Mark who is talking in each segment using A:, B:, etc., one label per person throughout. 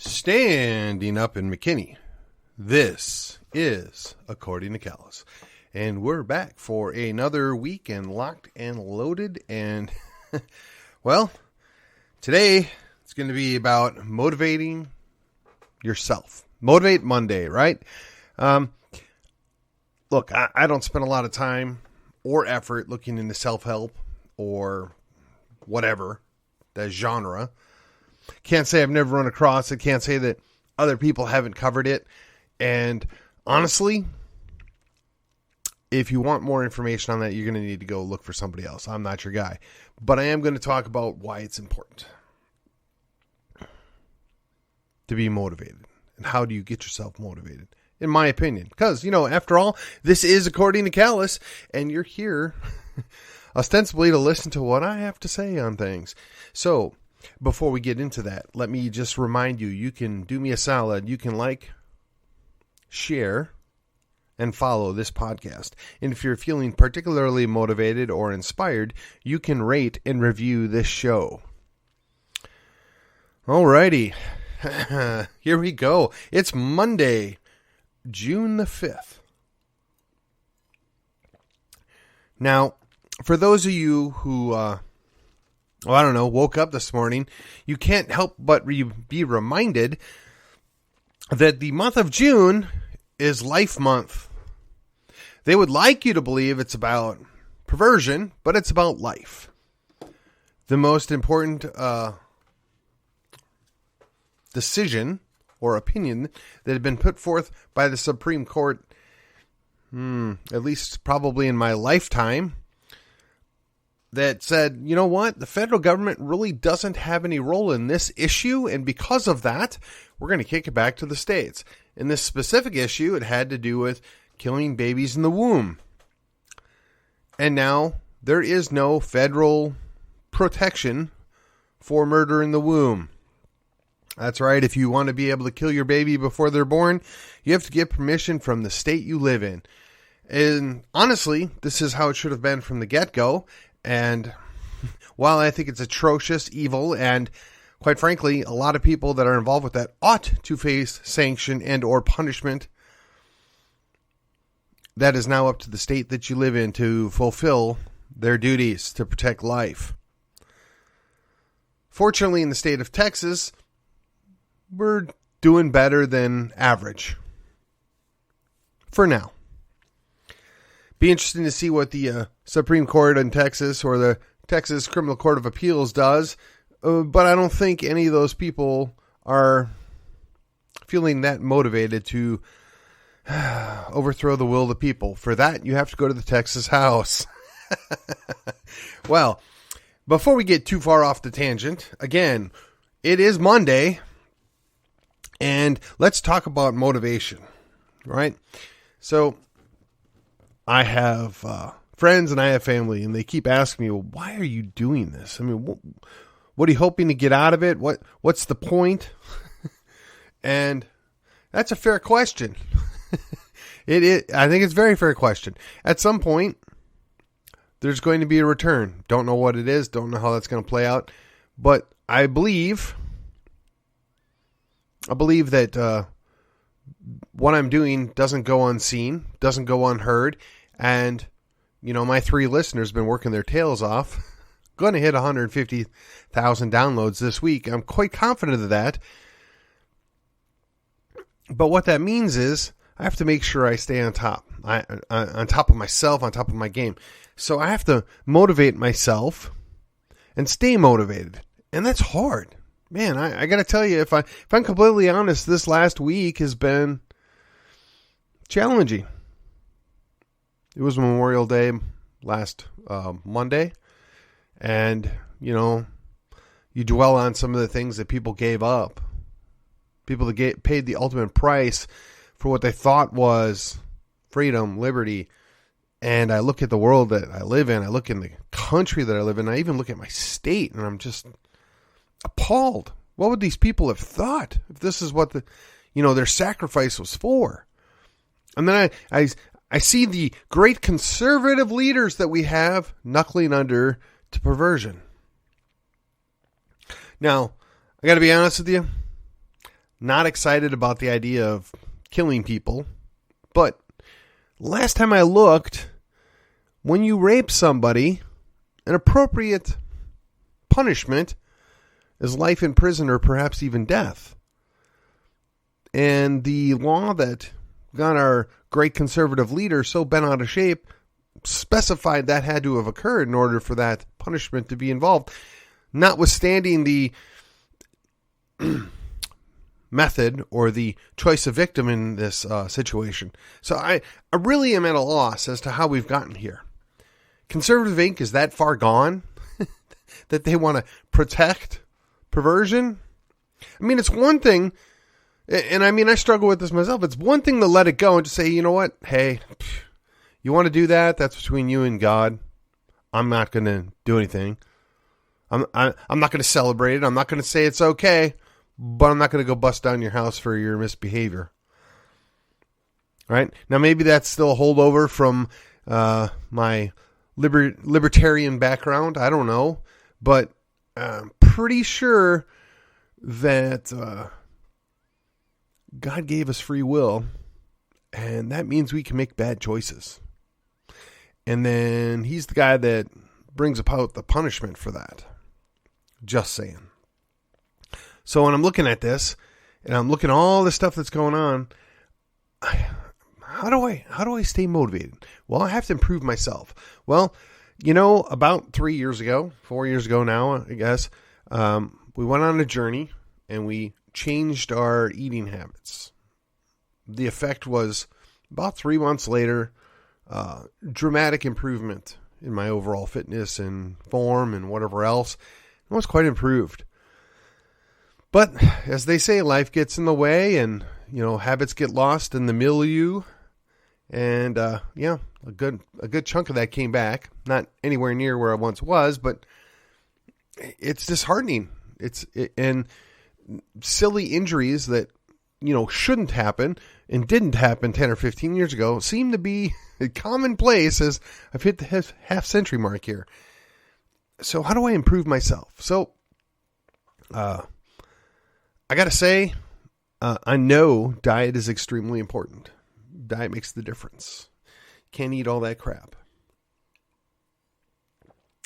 A: Standing up in McKinney, this is According to Callus. And we're back for another week and locked and loaded. And, well, today it's going to be about motivating yourself. Motivate Monday, right? Look, I don't spend a lot of time or effort looking into self-help or whatever, that genre. Can't say I've never run across it. Can't say that other people haven't covered it. And honestly, if you want more information on that, you're going to need to go look for somebody else. I'm not your guy. But I am going to talk about why it's important to be motivated. And how do you get yourself motivated? In my opinion. Because, after all, this is According to Callus. And you're here ostensibly to listen to what I have to say on things. So, before we get into that, let me just remind you, you can do me a solid. You can like, share, and follow this podcast. And if you're feeling particularly motivated or inspired, you can rate and review this show. Alrighty. Here we go. It's Monday, June the 5th. Now, for those of you who woke up this morning, you can't help but be reminded that the month of June is Life Month. They would like you to believe it's about perversion, but it's about life. The most important decision or opinion that had been put forth by the Supreme Court, at least probably in my lifetime, that said, you know what, the federal government really doesn't have any role in this issue, and because of that, we're going to kick it back to the states. In this specific issue, it had to do with killing babies in the womb. And now, there is no federal protection for murder in the womb. That's right, if you want to be able to kill your baby before they're born, you have to get permission from the state you live in. And honestly, this is how it should have been from the get-go. And while I think it's atrocious, evil, and quite frankly, a lot of people that are involved with that ought to face sanction and or punishment, that is now up to the state that you live in to fulfill their duties to protect life. Fortunately, in the state of Texas, we're doing better than average. For now. Be interesting to see what the Supreme Court in Texas or the Texas Criminal Court of Appeals does. But I don't think any of those people are feeling that motivated to overthrow the will of the people. For that, you have to go to the Texas House. Well, before we get too far off the tangent, again, it is Monday. And let's talk about motivation, right? So, I have friends and I have family, and they keep asking me, well, why are you doing this? I mean, what are you hoping to get out of it? What's the point? And that's a fair question. I think it's a very fair question. At some point, there's going to be a return. Don't know what it is. Don't know how that's going to play out. But I believe that what I'm doing doesn't go unseen, doesn't go unheard. And, my 3 listeners have been working their tails off. Going to hit 150,000 downloads this week. I'm quite confident of that. But what that means is I have to make sure I stay on top. On top of myself, on top of my game. So I have to motivate myself and stay motivated. And that's hard. Man, I got to tell you, if I'm completely honest, this last week has been challenging. It was Memorial Day last Monday, and, you dwell on some of the things that people gave up. People that paid the ultimate price for what they thought was freedom, liberty, and I look at the world that I live in, I look in the country that I live in, I even look at my state, and I'm just appalled. What would these people have thought if this is what their sacrifice was for? And then I see the great conservative leaders that we have knuckling under to perversion. Now, I got to be honest with you. not excited about the idea of killing people. But last time I looked, when you rape somebody, an appropriate punishment is life in prison or perhaps even death. And the law that got our great conservative leader so bent out of shape specified that had to have occurred in order for that punishment to be involved, notwithstanding the method or the choice of victim in this situation. So I really am at a loss as to how we've gotten here. Conservative Inc. is that far gone that they want to protect perversion? I mean, it's one thing, and I mean, I struggle with this myself. It's one thing to let it go and to say, you know what? Hey, you want to do that? That's between you and God. I'm not going to do anything. I'm not going to celebrate it. I'm not going to say it's okay, but I'm not going to go bust down your house for your misbehavior. Right? Now, maybe that's still a holdover from my libertarian background. I don't know. But I'm pretty sure that God gave us free will, and that means we can make bad choices. And then he's the guy that brings about the punishment for that. Just saying. So when I'm looking at this, and I'm looking at all the stuff that's going on, how do I stay motivated? Well, I have to improve myself. Well, about 4 years ago now, I guess, we went on a journey and we changed our eating habits. The effect was about 3 months later, dramatic improvement in my overall fitness and form and whatever else. It was quite improved. But as they say, life gets in the way and, habits get lost in the milieu. And, a good chunk of that came back. Not anywhere near where I once was, but it's disheartening. And silly injuries that, shouldn't happen and didn't happen 10 or 15 years ago seem to be commonplace as I've hit the half century mark here. So how do I improve myself? So, I got to say, I know diet is extremely important. Diet makes the difference. Can't eat all that crap.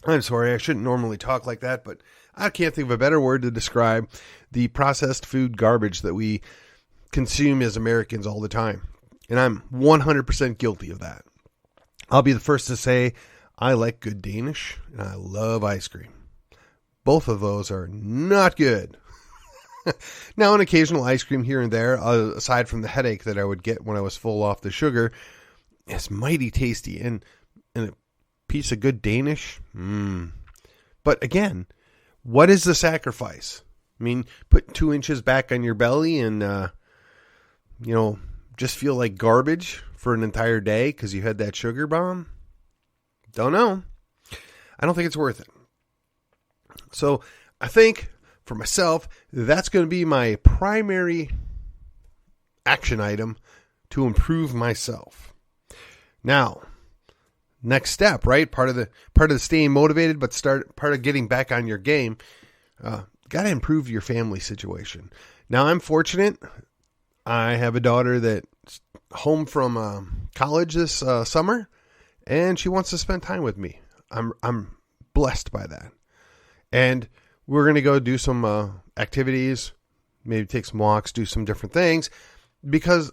A: I'm sorry, I shouldn't normally talk like that, but I can't think of a better word to describe the processed food garbage that we consume as Americans all the time. And I'm 100% guilty of that. I'll be the first to say I like good Danish and I love ice cream. Both of those are not good. Now, an occasional ice cream here and there, aside from the headache that I would get when I was full off the sugar, is mighty tasty. And a piece of good Danish, But again, what is the sacrifice? I mean, put 2 inches back on your belly and, just feel like garbage for an entire day because you had that sugar bomb? Don't know. I don't think it's worth it. So I think for myself, that's going to be my primary action item to improve myself. Now, next step, right? Part of the staying motivated, but part of getting back on your game. Got to improve your family situation. Now, I'm fortunate. I have a daughter that's home from college this summer, and she wants to spend time with me. I'm blessed by that, and we're going to go do some activities, maybe take some walks, do some different things, because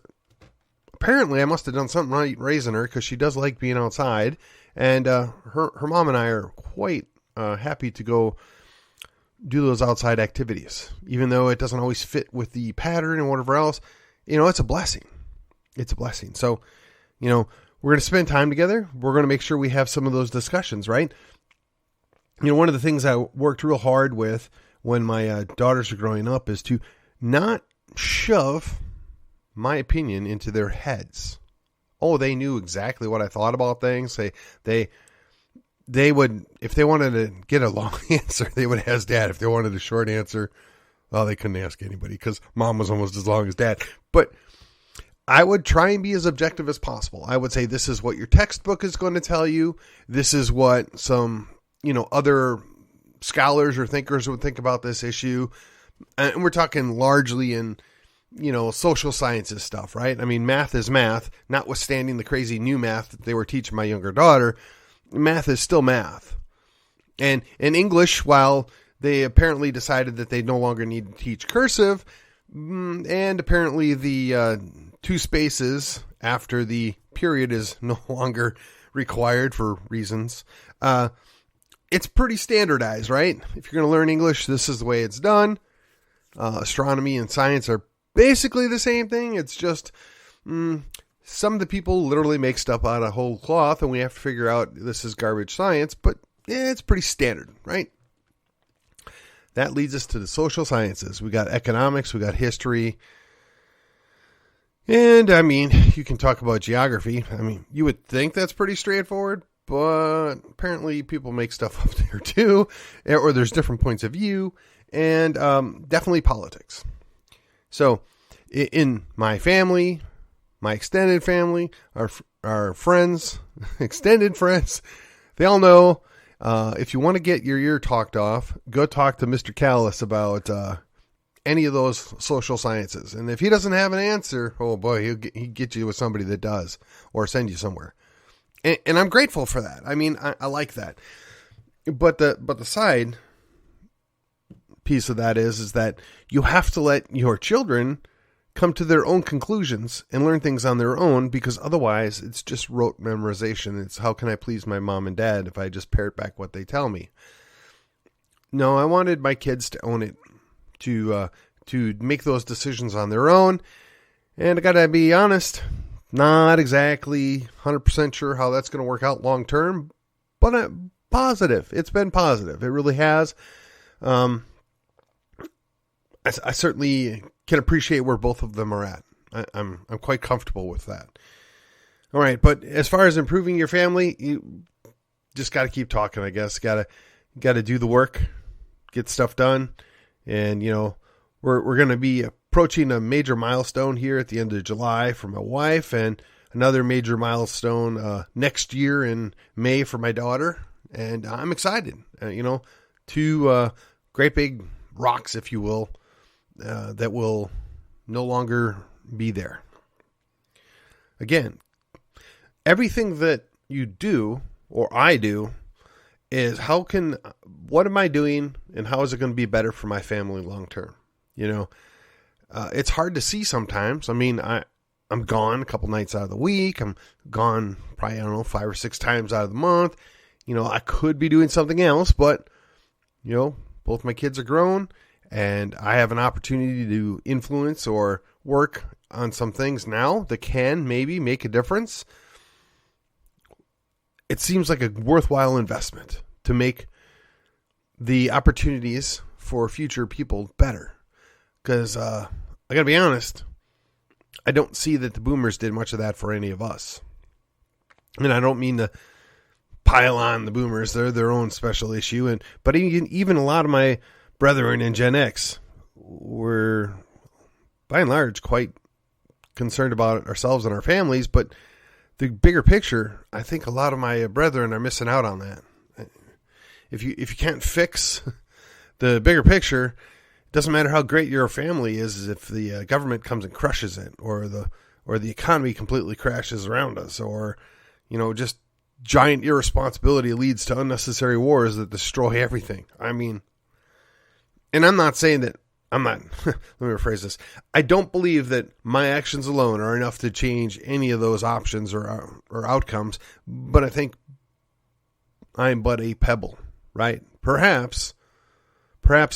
A: apparently I must have done something right raising her, because she does like being outside, and her mom and I are quite happy to go do those outside activities, even though it doesn't always fit with the pattern and whatever else. It's a blessing. It's a blessing. So, we're going to spend time together. We're going to make sure we have some of those discussions, right? One of the things I worked real hard with when my daughters were growing up is to not shove my opinion into their heads. Oh, they knew exactly what I thought about things. They would, if they wanted to get a long answer, they would ask Dad. If they wanted a short answer, well, they couldn't ask anybody because Mom was almost as long as Dad. But I would try and be as objective as possible. I would say, this is what your textbook is going to tell you. This is what some, other scholars or thinkers would think about this issue. And we're talking largely in social sciences stuff, right? I mean, math is math, notwithstanding the crazy new math that they were teaching my younger daughter. Math is still math. And in English, while they apparently decided that they no longer need to teach cursive, and apparently the 2 spaces after the period is no longer required for reasons, it's pretty standardized, right? If you're going to learn English, this is the way it's done. Astronomy and science are basically the same thing. It's just some of the people literally make stuff out of whole cloth, and we have to figure out this is garbage science, but it's pretty standard, right? That leads us to the social sciences. We got economics, we got history, and I mean, you can talk about geography. I mean, you would think that's pretty straightforward, but apparently people make stuff up there too, or there's different points of view, and definitely politics. So in my family, my extended family, our friends, extended friends, they all know, if you want to get your ear talked off, go talk to Mr. Callis about any of those social sciences. And if he doesn't have an answer, oh boy, he'll get you with somebody that does, or send you somewhere. And I'm grateful for that. I mean, I like that. But the side piece of that is that you have to let your children come to their own conclusions and learn things on their own, because otherwise it's just rote memorization. It's how can I please my mom and dad if I just parrot back what they tell me? No, I wanted my kids to own it, to make those decisions on their own. And I gotta be honest, not exactly 100% sure how that's going to work out long term, but I'm positive. It's been positive. It really has. I certainly can appreciate where both of them are at. I'm quite comfortable with that. All right, but as far as improving your family, you just got to keep talking, I guess. Got to do the work, get stuff done, and we're going to be approaching a major milestone here at the end of July for my wife, and another major milestone next year in May for my daughter, and I'm excited. 2 great big rocks, if you will, that will no longer be there. Again, everything that you do, or I do, is what am I doing, and how is it going to be better for my family long term? It's hard to see sometimes. I mean, I'm gone a couple nights out of the week. I'm gone probably, 5 or 6 times out of the month. I could be doing something else, but, both my kids are grown, and I have an opportunity to influence or work on some things now that can maybe make a difference. It seems like a worthwhile investment to make the opportunities for future people better. Because I got to be honest, I don't see that the boomers did much of that for any of us. And I don't mean to pile on the boomers. They're their own special issue. But even a lot of my brethren in Gen X were, by and large, quite concerned about ourselves and our families. But the bigger picture, I think a lot of my brethren are missing out on that. If you can't fix the bigger picture, it doesn't matter how great your family is if the government comes and crushes it, or the economy completely crashes around us, or just giant irresponsibility leads to unnecessary wars that destroy everything. I mean, and I'm not saying that let me rephrase this. I don't believe that my actions alone are enough to change any of those options or outcomes, but I think I'm but a pebble, right? Perhaps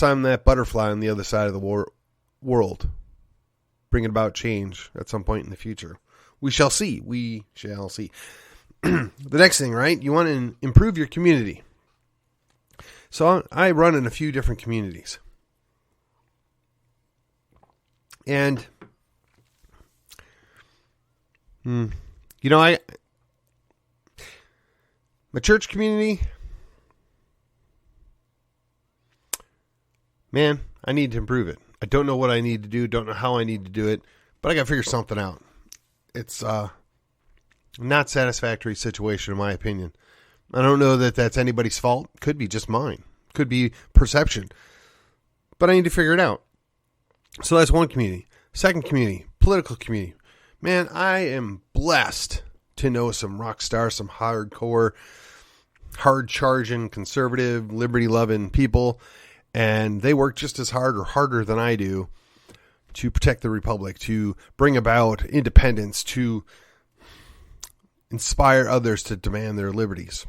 A: I'm that butterfly on the other side of the world, bringing about change at some point in the future. We shall see. The next thing, right? You want to improve your community. So I run in a few different communities. And, my church community, man, I need to improve it. I don't know what I need to do, don't know how I need to do it, but I got to figure something out. It's not satisfactory situation, in my opinion. I don't know that that's anybody's fault. Could be just mine. Could be perception. But I need to figure it out. So that's one community. Second community, political community. Man, I am blessed to know some rock stars, some hardcore, hard-charging, conservative, liberty-loving people, and they work just as hard or harder than I do to protect the republic, to bring about independence, to inspire others to demand their liberties.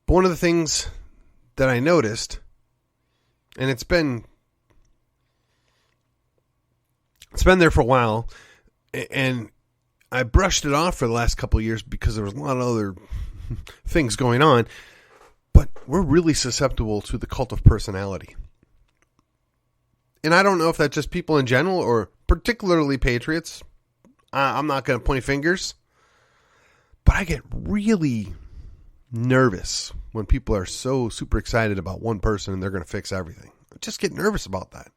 A: But one of the things that I noticed, and it's been there for a while, and I brushed it off for the last couple of years because there was a lot of other things going on, but we're really susceptible to the cult of personality. And I don't know if that's just people in general or particularly patriots. I'm not going to point fingers, but I get really nervous when people are so super excited about one person and they're going to fix everything. I just get nervous about that.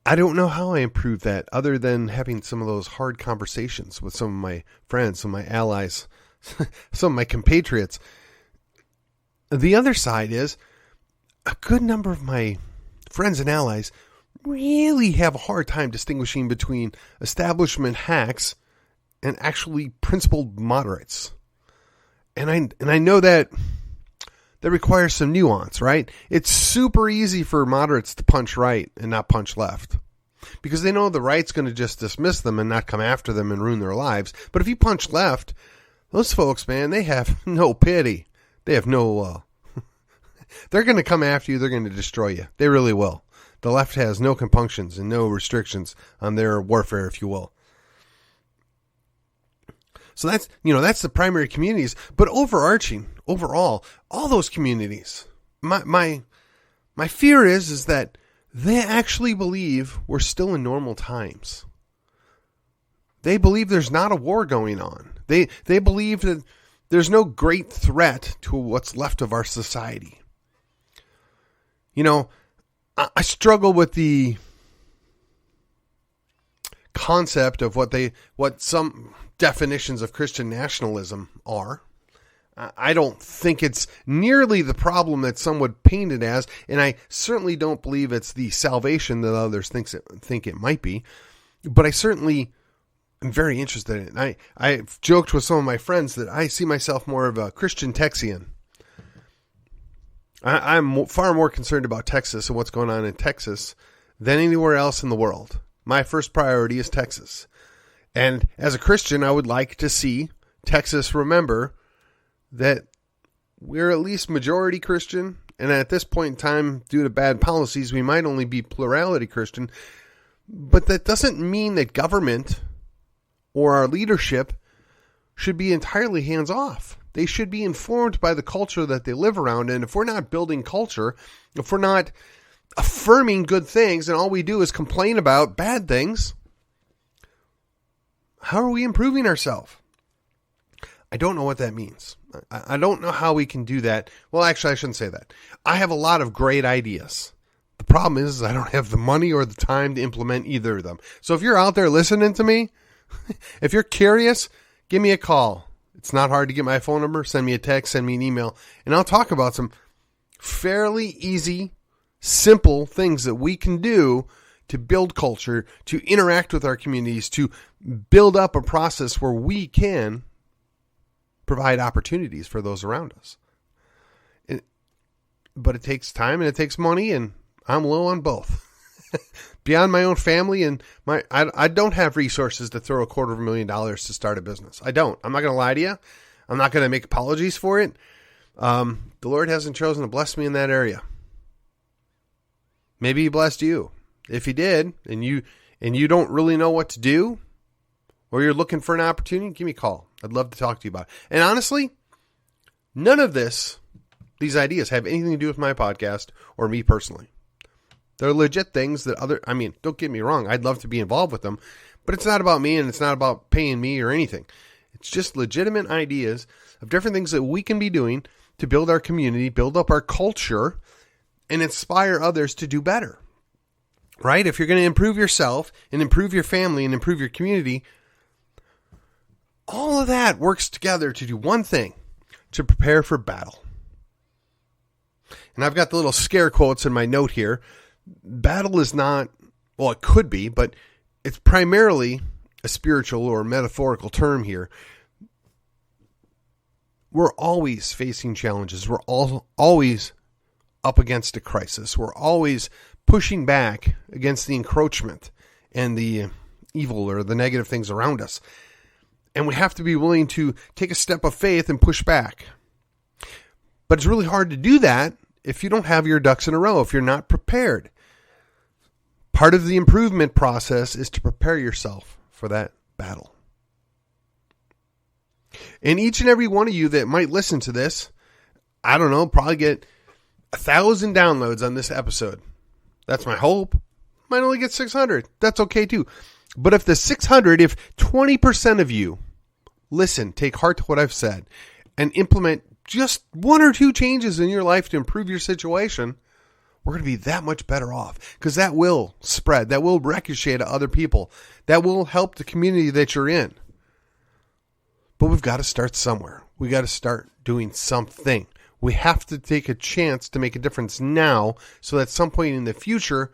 A: I don't know how I improve that other than having some of those hard conversations with some of my friends, some of my allies, some of my compatriots. The other side is a good number of my friends and allies really have a hard time distinguishing between establishment hacks and actually principled moderates. And I know that requires some nuance, right? It's super easy for moderates to punch right and not punch left, because they know the right's going to just dismiss them and not come after them and ruin their lives. But if you punch left, those folks, man, they have no pity. They have no, they're going to come after you. They're going to destroy you. They really will. The left has no compunctions and no restrictions on their warfare, if you will. So that's the primary communities, but overall, all those communities, my fear is that they actually believe we're still in normal times. They believe there's not a war going on. They believe that there's no great threat to what's left of our society. I struggle with the concept of what some definitions of Christian nationalism are. I don't think it's nearly the problem that some would paint it as, and I certainly don't believe it's the salvation that others think it might be. But I certainly am very interested in it. I've joked with some of my friends that I see myself more of a Christian Texian. I'm far more concerned about Texas and what's going on in Texas than anywhere else in the world. My first priority is Texas. And as a Christian, I would like to see Texas remember that we're at least majority Christian. And at this point in time, due to bad policies, we might only be plurality Christian. But that doesn't mean that government or our leadership should be entirely hands off. They should be informed by the culture that they live around. And if we're not building culture, if we're not affirming good things and all we do is complain about bad things, how are we improving ourselves? I don't know what that means. I don't know how we can do that. Well, actually, I shouldn't say that. I have a lot of great ideas. The problem is I don't have the money or the time to implement either of them. So if you're out there listening to me, if you're curious, give me a call. It's not hard to get my phone number. Send me a text, send me an email, and I'll talk about some fairly easy, simple things that we can do to build culture, to interact with our communities, to build up a process where we can provide opportunities for those around us. But it takes time and it takes money, and I'm low on both. Beyond my own family and I don't have resources to throw $250,000 to start a business. I don't. I'm not going to lie to you. I'm not going to make apologies for it. The Lord hasn't chosen to bless me in that area. Maybe He blessed you. If He did, and you don't really know what to do, or you're looking for an opportunity, give me a call. I'd love to talk to you about it. And honestly, none of these ideas have anything to do with my podcast or me personally. They're legit things that don't get me wrong, I'd love to be involved with them, but it's not about me and it's not about paying me or anything. It's just legitimate ideas of different things that we can be doing to build our community, build up our culture, and inspire others to do better. Right? If you're going to improve yourself and improve your family and improve your community, all of that works together to do one thing, to prepare for battle. And I've got the little scare quotes in my note here. battle is not, well, it could be, but it's primarily a spiritual or metaphorical term here. We're always facing challenges. We're always up against a crisis. We're always pushing back against the encroachment and the evil or the negative things around us. And we have to be willing to take a step of faith and push back. But it's really hard to do that if you don't have your ducks in a row, if you're not prepared. Part of the improvement process is to prepare yourself for that battle. And each and every one of you that might listen to this, I don't know, probably get 1,000 downloads on this episode. That's my hope. Might only get 600. That's okay too. But if 20% of you listen, take heart to what I've said, and implement just 1 or 2 changes in your life to improve your situation, we're going to be that much better off, because that will spread. That will ricochet to other people. That will help the community that you're in. But we've got to start somewhere. We got to start doing something. We have to take a chance to make a difference now, so that at some point in the future,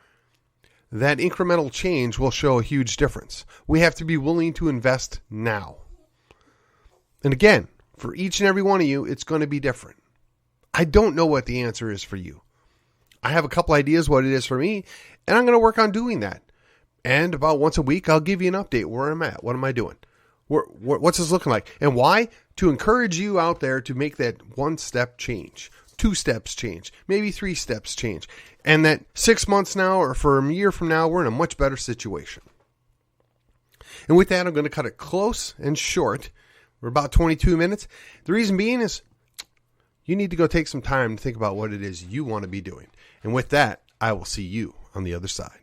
A: that incremental change will show a huge difference. We have to be willing to invest now. And again, for each and every one of you, it's going to be different. I don't know what the answer is for you. I have a couple ideas what it is for me, and I'm going to work on doing that. And about once a week, I'll give you an update where I'm at. What am I doing? What's this looking like? And why? To encourage you out there to make that 1 step change, 2 steps change, maybe 3 steps change. And that 6 months now or for a year from now, we're in a much better situation. And with that, I'm going to cut it close and short. We're about 22 minutes. The reason being is you need to go take some time to think about what it is you want to be doing. And with that, I will see you on the other side.